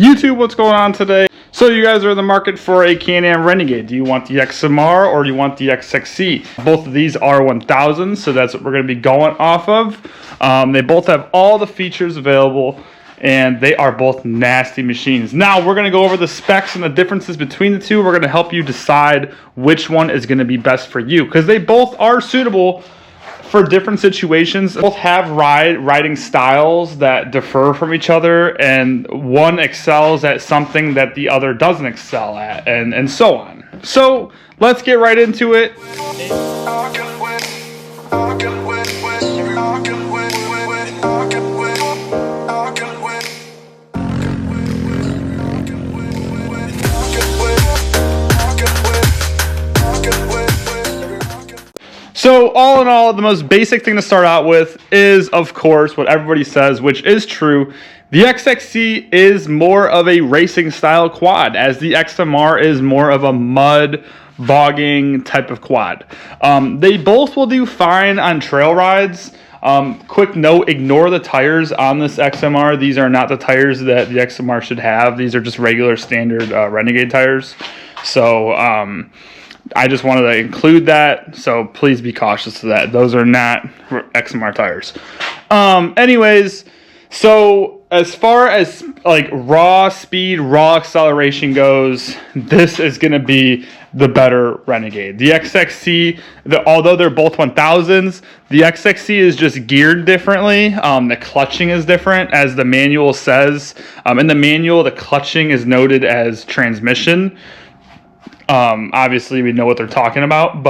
YouTube, what's going on today? So you guys are in the market for a Can-Am Renegade. Do you want the XMR or do you want the XXC? Both of these are 1000s, so that's what we're going to be going off of. They both have all the features available, and they are both nasty machines. Now, we're going to go over the specs and the differences between the two. We're going to help you decide which one is going to be best for you, because they both are suitable for different situations. Both have riding styles that differ from each other, and one excels at something that the other doesn't excel at, and so on. So let's get right into it. So all in all, the most basic thing to start out with is, of course, what everybody says, which is true. The XXC is more of a racing style quad, as the XMR is more of a mud bogging type of quad. They both will do fine on trail rides. Quick note, ignore the tires on this XMR. These are not the tires that the XMR should have. These are just regular standard Renegade tires. So I just wanted to include that, so please be cautious of that. Those are not XMR tires. Anyways, so as far as like raw speed, raw acceleration goes, this is going to be the better Renegade. The XXC, although they're both 1000s, the XXC is just geared differently. The clutching is different, as the manual says. In the manual, the clutching is noted as transmission. Obviously we know what they're talking about,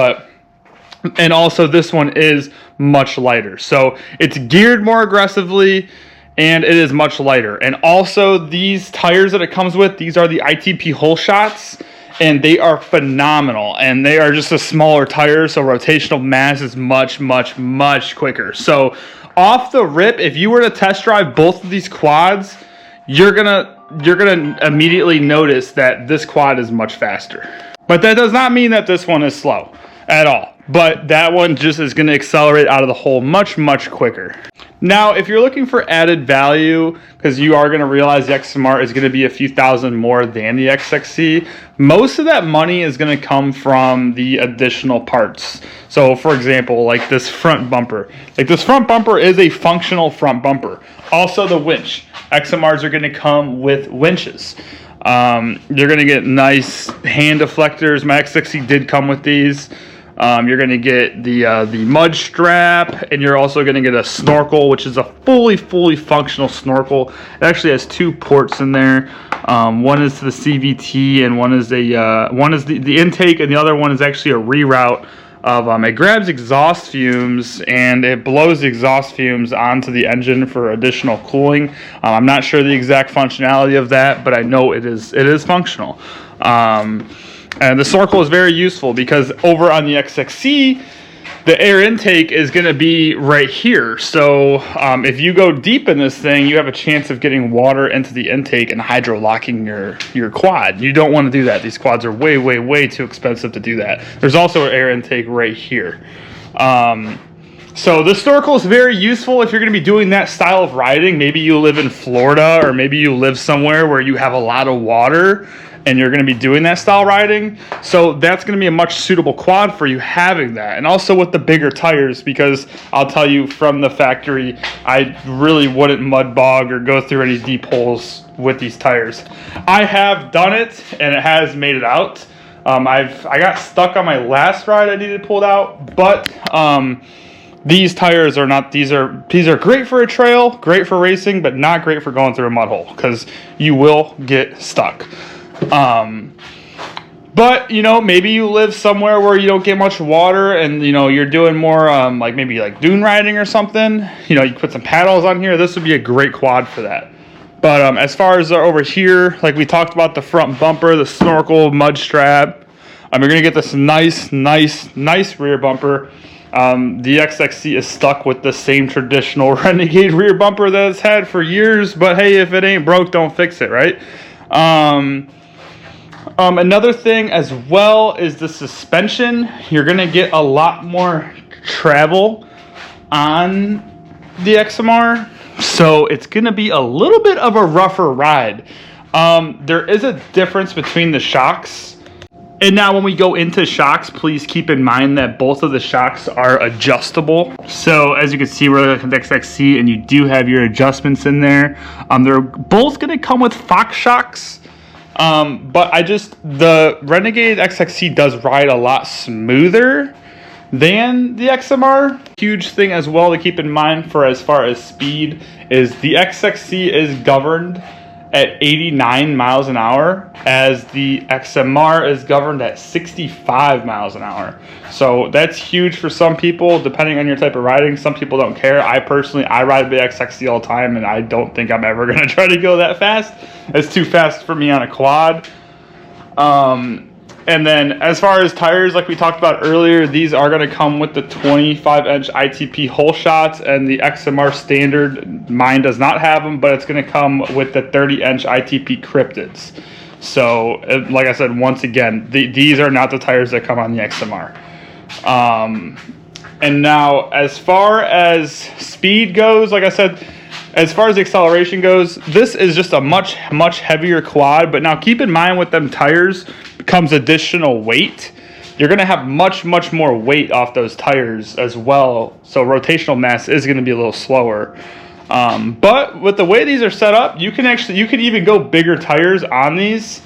and also this one is much lighter. So it's geared more aggressively and it is much lighter. And also these tires that it comes with, these are the ITP hole shots, and they are phenomenal. And they are just a smaller tire, so rotational mass is much quicker. So off the rip, if you were to test drive both of these quads, you're gonna immediately notice that this quad is much faster. But that does not mean that this one is slow at all. But that one just is going to accelerate out of the hole much quicker. Now, if you're looking for added value, because you are going to realize the XMR is going to be a few thousand more than the XXC, most of that money is going to come from the additional parts. So, for example, like this front bumper. Like this front bumper is a functional front bumper. Also, the winch. XMRs are going to come with winches. You're going to get nice hand deflectors. My XXC did come with these. You're going to get the mud strap, and you're also going to get a snorkel, which is a fully functional snorkel. It actually has two ports in there. One is to the CVT, and one is the intake, and the other one is actually a reroute of it grabs exhaust fumes and it blows the exhaust fumes onto the engine for additional cooling. I'm not sure the exact functionality of that, but I know it is functional. And the snorkel is very useful because over on the XXC, the air intake is going to be right here. So if you go deep in this thing, you have a chance of getting water into the intake and hydro-locking your quad. You don't want to do that. These quads are way too expensive to do that. There's also an air intake right here. So the snorkel is very useful if you're going to be doing that style of riding. Maybe you live in Florida, or maybe you live somewhere where you have a lot of water and you're going to be doing that style riding. So that's going to be a much suitable quad for you having that. And also with the bigger tires, because I'll tell you from the factory, I really wouldn't mud bog or go through any deep holes with these tires. I have done it and it has made it out. I got stuck on my last ride. I needed pulled out, but these tires are not. These are great for a trail, great for racing, but not great for going through a mud hole, because you will get stuck. But you know, maybe you live somewhere where you don't get much water, and you know you're doing more like maybe like dune riding or something. You know, you put some paddles on here. This would be a great quad for that. But as far as over here, like we talked about, the front bumper, the snorkel, mud strap, you're gonna get this nice rear bumper. The XXC is stuck with the same traditional Renegade rear bumper that it's had for years, but hey, if it ain't broke, don't fix it, right? Another thing as well is the suspension. You're going to get a lot more travel on the XMR, so it's going to be a little bit of a rougher ride. There is a difference between the shocks. And now when we go into shocks, please keep in mind that both of the shocks are adjustable. So as you can see, we're looking at the XXC and you do have your adjustments in there. They're both gonna come with Fox shocks. But the Renegade XXC does ride a lot smoother than the XMR. Huge thing as well to keep in mind for as far as speed is the XXC is governed at 89 miles an hour, as the XMR is governed at 65 miles an hour. So that's huge for some people, depending on your type of riding. Some people don't care. I ride the XXC all the time, and I don't think I'm ever gonna try to go that fast. It's too fast for me on a quad. And then as far as tires, like we talked about earlier, these are going to come with the 25-inch ITP hole shots, and the XMR standard, mine does not have them, but it's going to come with the 30-inch ITP cryptids. So, like I said, once again, these are not the tires that come on the XMR. And now, as far as speed goes, like I said, as far as the acceleration goes, this is just a much heavier quad. But now keep in mind with them tires comes additional weight. You're going to have much more weight off those tires as well. So rotational mass is going to be a little slower. But with the way these are set up, you can even go bigger tires on these.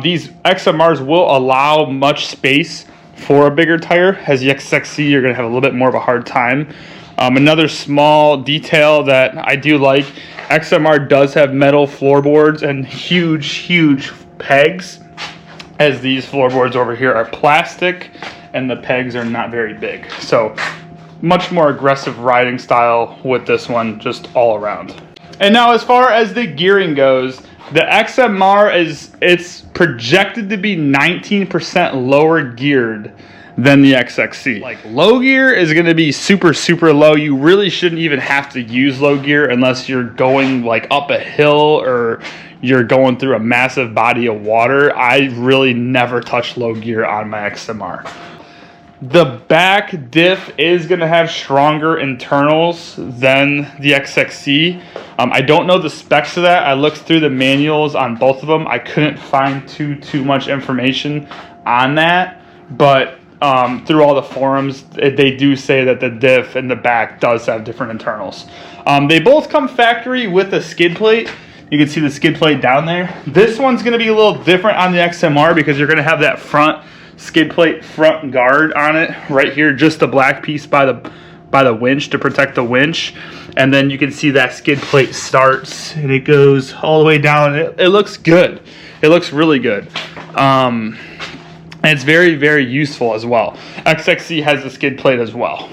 These XMRs will allow much space for a bigger tire. As the XXC, you're going to have a little bit more of a hard time. Another small detail that I do like, XMR does have metal floorboards and huge pegs, as these floorboards over here are plastic and the pegs are not very big. So much more aggressive riding style with this one, just all around. And now as far as the gearing goes, the XMR it's projected to be 19% lower geared than the XXC. Like, low gear is going to be super low. You really shouldn't even have to use low gear unless you're going like up a hill or you're going through a massive body of water. I really never touch low gear on my XMR. The back diff is going to have stronger internals than the XXC. I don't know the specs of that. I looked through the manuals on both of them. I couldn't find too much information on that, but through all the forums, they do say that the diff in the back does have different internals. They both come factory with a skid plate. You can see the skid plate down there. This one's going to be a little different on the XMR because you're going to have that front skid plate front guard on it right here, just the black piece by the winch to protect the winch. And then you can see that skid plate starts and it goes all the way down. It looks good. It looks really good. And it's very useful as well. XXC has the skid plate as well.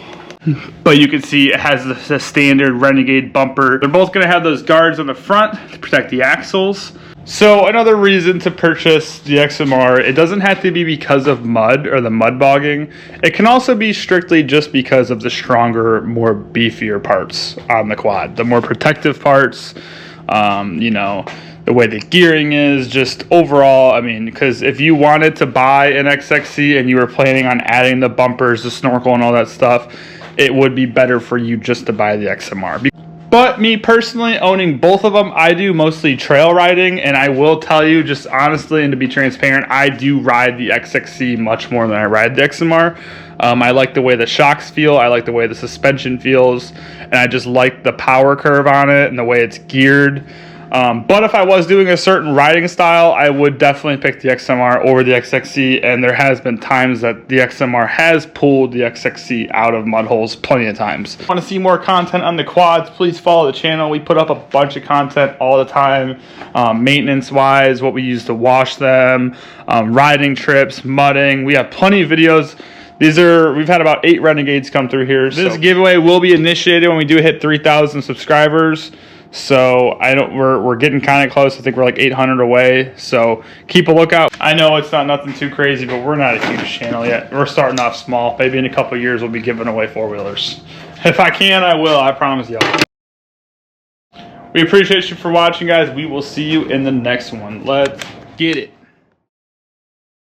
But you can see it has the standard Renegade bumper. They're both going to have those guards on the front to protect the axles. So another reason to purchase the XMR, it doesn't have to be because of mud or the mud bogging. It can also be strictly just because of the stronger, more beefier parts on the quad. The more protective parts, you know, the way the gearing is, just overall, I mean, because if you wanted to buy an XXC and you were planning on adding the bumpers, the snorkel and all that stuff, it would be better for you just to buy the XMR. But me personally, owning both of them, I do mostly trail riding, and I will tell you, just honestly and to be transparent, I do ride the XXC much more than I ride the XMR. I like the way the shocks feel, I like the way the suspension feels, and I just like the power curve on it and the way it's geared. But if I was doing a certain riding style, I would definitely pick the XMR over the XXC, and there has been times that the XMR has pulled the XXC out of mud holes plenty of times. If you want to see more content on the quads, please follow the channel. We put up a bunch of content all the time, maintenance-wise, what we use to wash them, riding trips, mudding. We have plenty of videos. We've had about 8 Renegades come through here. This giveaway will be initiated when we do hit 3,000 subscribers. So we're getting kind of close. I think we're like 800 away. So keep a lookout. I know it's not nothing too crazy, but we're not a huge channel yet. We're starting off small. Maybe in a couple of years we'll be giving away 4-wheelers. If I can, I will. I promise y'all. We appreciate you for watching, guys. We will see you in the next one. Let's get it.